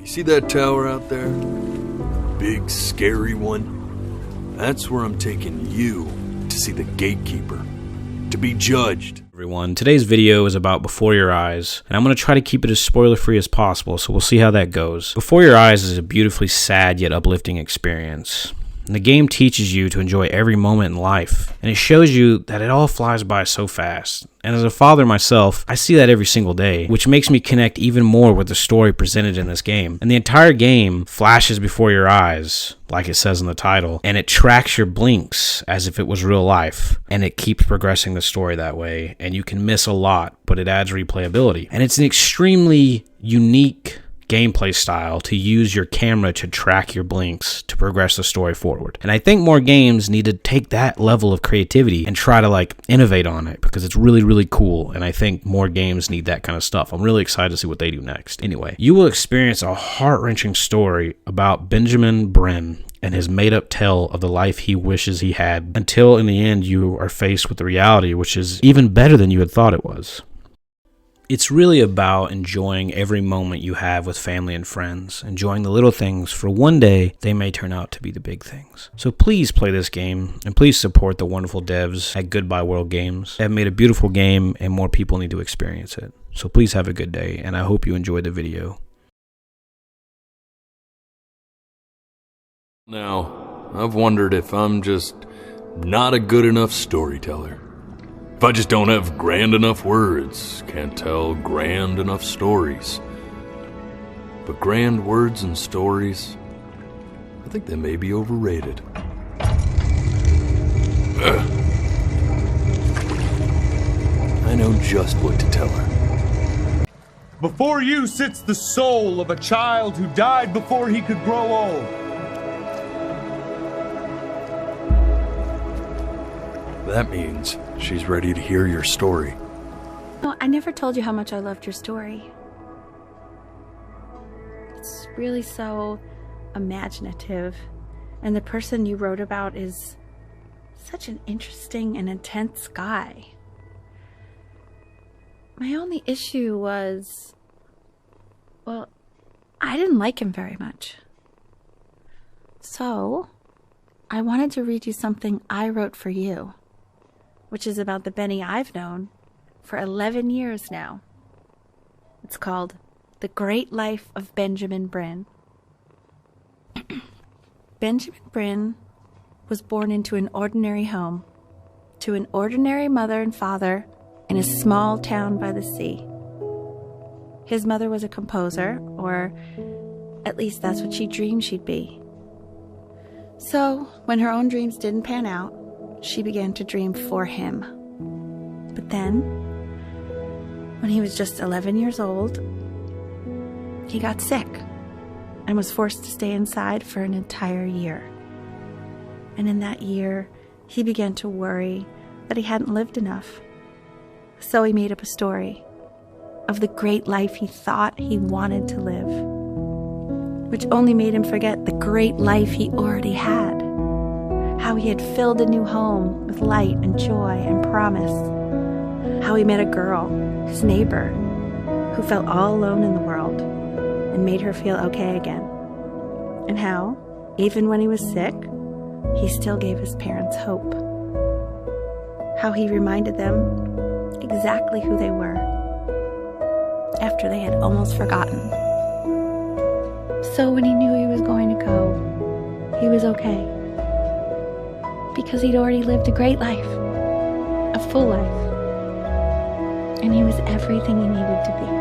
See that tower out there? Big, scary one? That's where I'm taking you to see the gatekeeper, to be judged. Everyone, today's video is about Before Your Eyes, and I'm going to try to keep it as spoiler-free as possible, so we'll see how that goes. Before Your Eyes is a beautifully sad yet uplifting experience. And the game teaches you to enjoy every moment in life, and it shows you that it all flies by so fast. And as a father myself, I see that every single day, which makes me connect even more with the story presented in this game. And the entire game flashes before your eyes, like it says in the title, and it tracks your blinks as if it was real life, and it keeps progressing the story that way, and you can miss a lot, but it adds replayability. And it's an extremely unique gameplay style to use your camera to track your blinks to progress the story forward. And I think more games need to take that level of creativity and try to innovate on it, because it's really, really cool. And I think more games need that kind of stuff. I'm really excited to see what they do next. Anyway, you will experience a heart-wrenching story about Benjamin Brin and his made-up tale of the life he wishes he had, until in the end you are faced with the reality, which is even better than you had thought it was. It's really about enjoying every moment you have with family and friends, enjoying the little things, for one day they may turn out to be the big things. So please play this game, and please support the wonderful devs at Goodbye World Games. They have made a beautiful game, and more people need to experience it. So please have a good day, and I hope you enjoyed the video. Now, I've wondered if I'm just not a good enough storyteller. If I just don't have grand enough words, can't tell grand enough stories. But grand words and stories, I think they may be overrated. I know just what to tell her. Before you sits the soul of a child who died before he could grow old. That means she's ready to hear your story. No, I never told you how much I loved your story. It's really so imaginative, and the person you wrote about is such an interesting and intense guy. My only issue was, well, I didn't like him very much. So, I wanted to read you something I wrote for you, which is about the Benny I've known for 11 years now. It's called The Great Life of Benjamin Brin. Benjamin Brin was born into an ordinary home, to an ordinary mother and father in a small town by the sea. His mother was a composer, or at least that's what she dreamed she'd be. So, when her own dreams didn't pan out, she began to dream for him. But then, when he was just 11 years old, he got sick and was forced to stay inside for an entire year. And in that year, he began to worry that he hadn't lived enough. So he made up a story of the great life he thought he wanted to live, which only made him forget the great life he already had. How he had filled a new home with light and joy and promise. How he met a girl, his neighbor, who felt all alone in the world and made her feel okay again. And how, even when he was sick, he still gave his parents hope. How he reminded them exactly who they were after they had almost forgotten. So when he knew he was going to go, he was okay. Because he'd already lived a great life, a full life, and he was everything he needed to be.